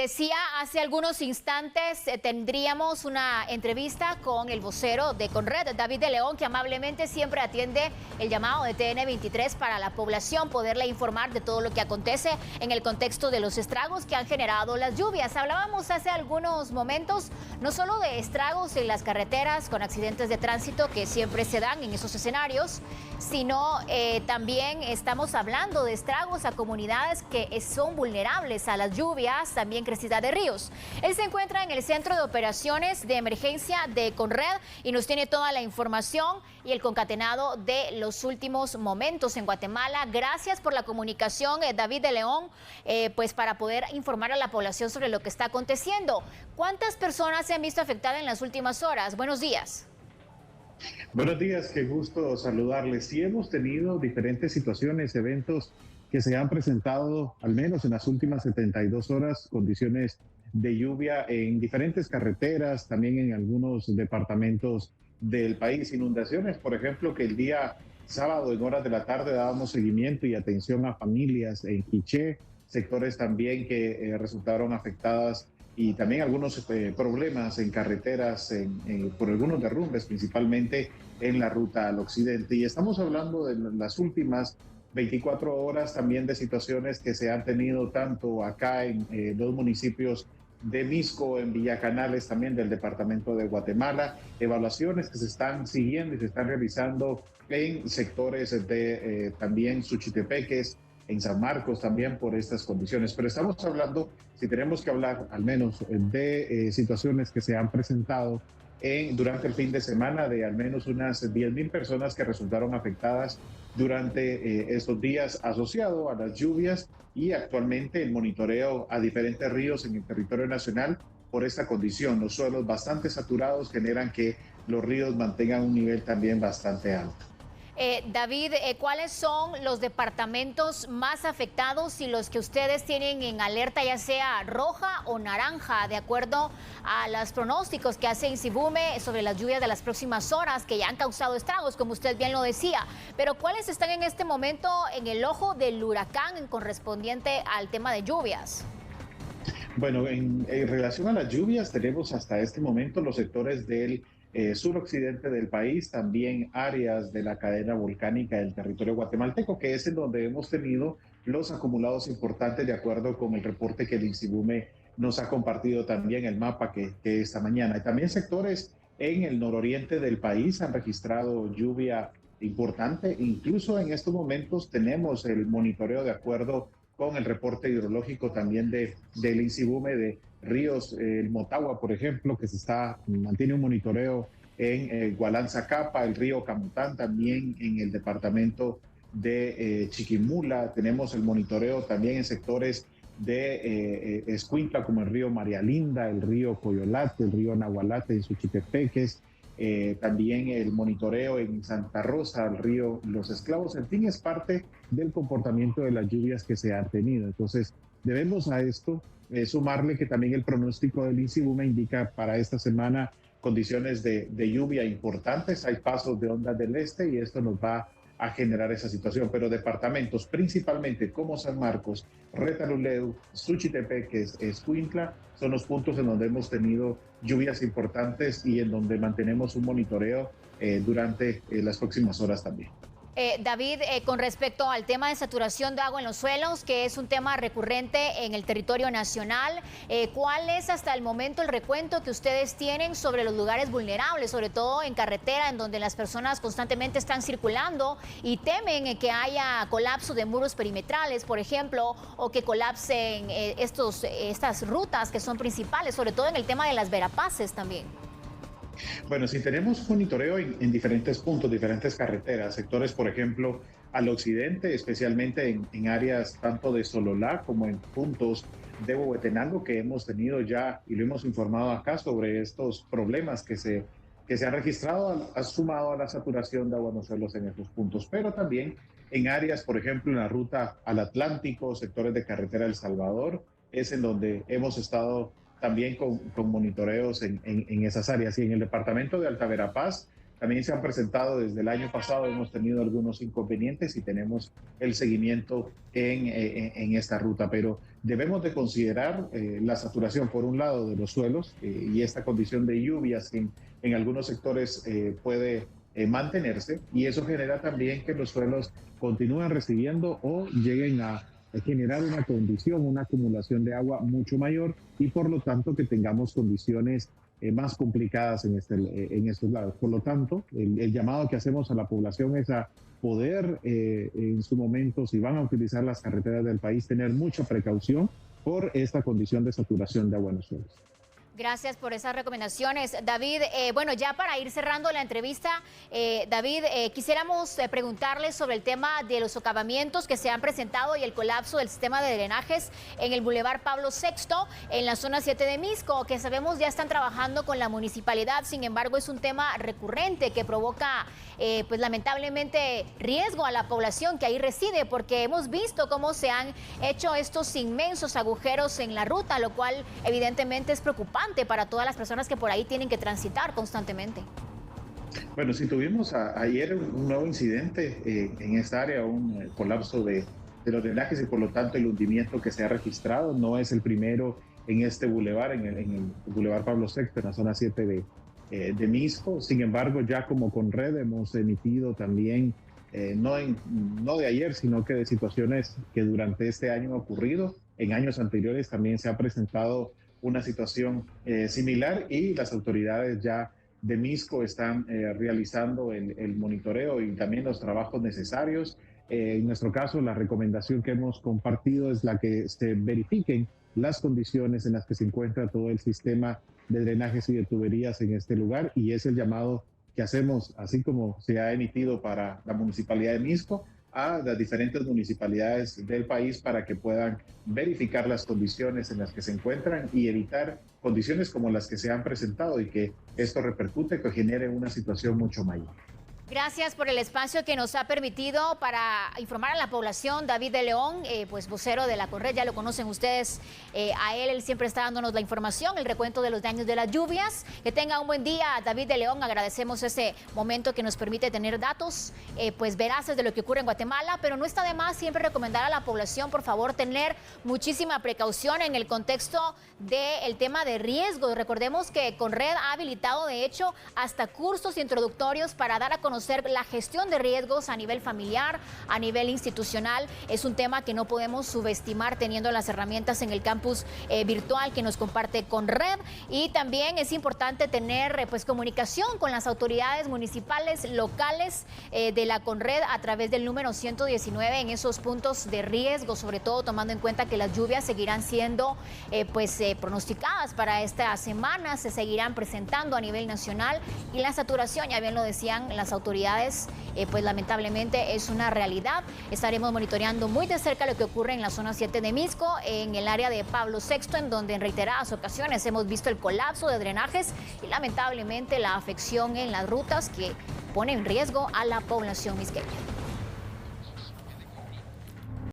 decía hace algunos instantes, tendríamos una entrevista con el vocero de Conred, David de León, que amablemente siempre atiende el llamado de TN23 para la población, poderle informar de todo lo que acontece en el contexto de los estragos que han generado las lluvias. Hablábamos hace algunos momentos no solo de estragos en las carreteras con accidentes de tránsito que siempre se dan en esos escenarios, sino también estamos hablando de estragos a comunidades que son vulnerables a las lluvias, también crecida de ríos. Él se encuentra en el Centro de Operaciones de Emergencia de Conred y nos tiene toda la información y el concatenado de los últimos momentos en Guatemala. Gracias por la comunicación, David de León, pues para poder informar a la población sobre lo que está aconteciendo. ¿Cuántas personas se han visto afectadas en las últimas horas? Buenos días. Buenos días, qué gusto saludarles. Sí, hemos tenido diferentes situaciones, eventos que se han presentado, al menos en las últimas 72 horas, condiciones de lluvia en diferentes carreteras, también en algunos departamentos del país. Inundaciones, por ejemplo, que el día sábado en horas de la tarde dábamos seguimiento y atención a familias en Quiché, sectores también que resultaron afectadas y también algunos problemas en carreteras, por algunos derrumbes, principalmente en la ruta al occidente. Y estamos hablando de las últimas 24 horas también de situaciones que se han tenido tanto acá en los municipios de Misco, en Villacanales, también del departamento de Guatemala, evaluaciones que se están siguiendo y se están realizando en sectores de también Suchitepeques, en San Marcos también por estas condiciones. Pero estamos hablando, si tenemos que hablar al menos de situaciones que se han presentado durante el fin de semana, de al menos unas 10,000 personas que resultaron afectadas durante estos días asociado a las lluvias y actualmente el monitoreo a diferentes ríos en el territorio nacional por esta condición. Los suelos bastante saturados generan que los ríos mantengan un nivel también bastante alto. David, ¿cuáles son los departamentos más afectados y los que ustedes tienen en alerta, ya sea roja o naranja, de acuerdo a los pronósticos que hace INSIBUME sobre las lluvias de las próximas horas que ya han causado estragos, como usted bien lo decía? Pero ¿cuáles están en este momento en el ojo del huracán correspondiente al tema de lluvias? Bueno, en relación a las lluvias, tenemos hasta este momento los sectores del suroccidente del país, también áreas de la cadena volcánica del territorio guatemalteco, que es en donde hemos tenido los acumulados importantes de acuerdo con el reporte que el INSIBUME nos ha compartido también, el mapa que esta mañana. Y también sectores en el nororiente del país han registrado lluvia importante. Incluso en estos momentos tenemos el monitoreo de acuerdo con el reporte hidrológico también del INSIBUME de ríos, el Motagua, por ejemplo, que mantiene un monitoreo en Gualanzacapa, el río Camután, también en el departamento de Chiquimula. Tenemos el monitoreo también en sectores de Escuintla, como el río María Linda, el río Coyolate, el río Nahualate en Suchitepeques. También el monitoreo en Santa Rosa, el río Los Esclavos. En fin, es parte del comportamiento de las lluvias que se han tenido. Entonces, debemos a esto sumarle que también el pronóstico del INSIBUME indica para esta semana condiciones de lluvia importantes. Hay pasos de ondas del este y esto nos va a generar esa situación. Pero departamentos principalmente como San Marcos, Retaluleu, Suchitepeques, Escuintla, son los puntos en donde hemos tenido lluvias importantes y en donde mantenemos un monitoreo durante las próximas horas también. David, con respecto al tema de saturación de agua en los suelos, que es un tema recurrente en el territorio nacional, ¿cuál es hasta el momento el recuento que ustedes tienen sobre los lugares vulnerables, sobre todo en carretera, en donde las personas constantemente están circulando y temen que haya colapso de muros perimetrales, por ejemplo, o que colapsen estas rutas que son principales, sobre todo en el tema de las verapaces también? Bueno, si tenemos monitoreo en diferentes puntos, diferentes carreteras, sectores, por ejemplo, al occidente, especialmente en áreas tanto de Sololá como en puntos de Huehuetenango, que hemos tenido ya y lo hemos informado acá sobre estos problemas que se han registrado, ha sumado a la saturación de agua en los suelos en estos puntos, pero también en áreas, por ejemplo, en la ruta al Atlántico, sectores de carretera El Salvador, es en donde hemos estado también con monitoreos en esas áreas. Y en el departamento de Alta Verapaz también se han presentado desde el año pasado, hemos tenido algunos inconvenientes y tenemos el seguimiento en esta ruta, pero debemos de considerar la saturación, por un lado, de los suelos y esta condición de lluvias en algunos sectores puede mantenerse, y eso genera también que los suelos continúen recibiendo o lleguen a generar una condición, una acumulación de agua mucho mayor, y por lo tanto que tengamos condiciones más complicadas en estos lados. Por lo tanto, el llamado que hacemos a la población es a poder en su momento, si van a utilizar las carreteras del país, tener mucha precaución por esta condición de saturación de agua en los suelos. Gracias por esas recomendaciones, David. Bueno, ya para ir cerrando la entrevista, David, quisiéramos preguntarle sobre el tema de los socavamientos que se han presentado y el colapso del sistema de drenajes en el Boulevard Pablo VI, en la zona 7 de Misco, que sabemos ya están trabajando con la municipalidad. Sin embargo, es un tema recurrente que provoca, pues lamentablemente, riesgo a la población que ahí reside, porque hemos visto cómo se han hecho estos inmensos agujeros en la ruta, lo cual evidentemente es preocupante para todas las personas que por ahí tienen que transitar constantemente. Bueno, sí tuvimos ayer un nuevo incidente en esta área, un colapso de los drenajes, y por lo tanto el hundimiento que se ha registrado no es el primero en este bulevar, en el Boulevard Pablo VI, en la zona 7 de Misco. Sin embargo, ya como Conred hemos emitido también, no de ayer, sino que de situaciones que durante este año han ocurrido. En años anteriores también se ha presentado una situación similar, y las autoridades ya de Misco están realizando el monitoreo y también los trabajos necesarios. En nuestro caso, la recomendación que hemos compartido es la que se verifiquen las condiciones en las que se encuentra todo el sistema de drenajes y de tuberías en este lugar, y es el llamado que hacemos, así como se ha emitido para la Municipalidad de Misco, a las diferentes municipalidades del país para que puedan verificar las condiciones en las que se encuentran y evitar condiciones como las que se han presentado, y que esto repercute, que genere una situación mucho mayor. Gracias por el espacio que nos ha permitido para informar a la población. David de León, pues vocero de la Conred, ya lo conocen ustedes a él siempre está dándonos la información, el recuento de los daños de las lluvias. Que tenga un buen día, David de León. Agradecemos ese momento que nos permite tener datos pues veraces de lo que ocurre en Guatemala, pero no está de más siempre recomendar a la población, por favor, tener muchísima precaución en el contexto del tema de riesgo. Recordemos que Conred ha habilitado, de hecho, hasta cursos introductorios para dar a conocer la gestión de riesgos a nivel familiar, a nivel institucional. Es un tema que no podemos subestimar teniendo las herramientas en el campus virtual que nos comparte Conred, y también es importante tener pues comunicación con las autoridades municipales, locales de la Conred a través del número 119 en esos puntos de riesgo, sobre todo tomando en cuenta que las lluvias seguirán siendo pronosticadas para esta semana, se seguirán presentando a nivel nacional, y la saturación, ya bien lo decían las autoridades, pues lamentablemente es una realidad. Estaremos monitoreando muy de cerca lo que ocurre en la zona 7 de Misco, en el área de Pablo VI, en donde en reiteradas ocasiones hemos visto el colapso de drenajes y lamentablemente la afección en las rutas que pone en riesgo a la población misqueña.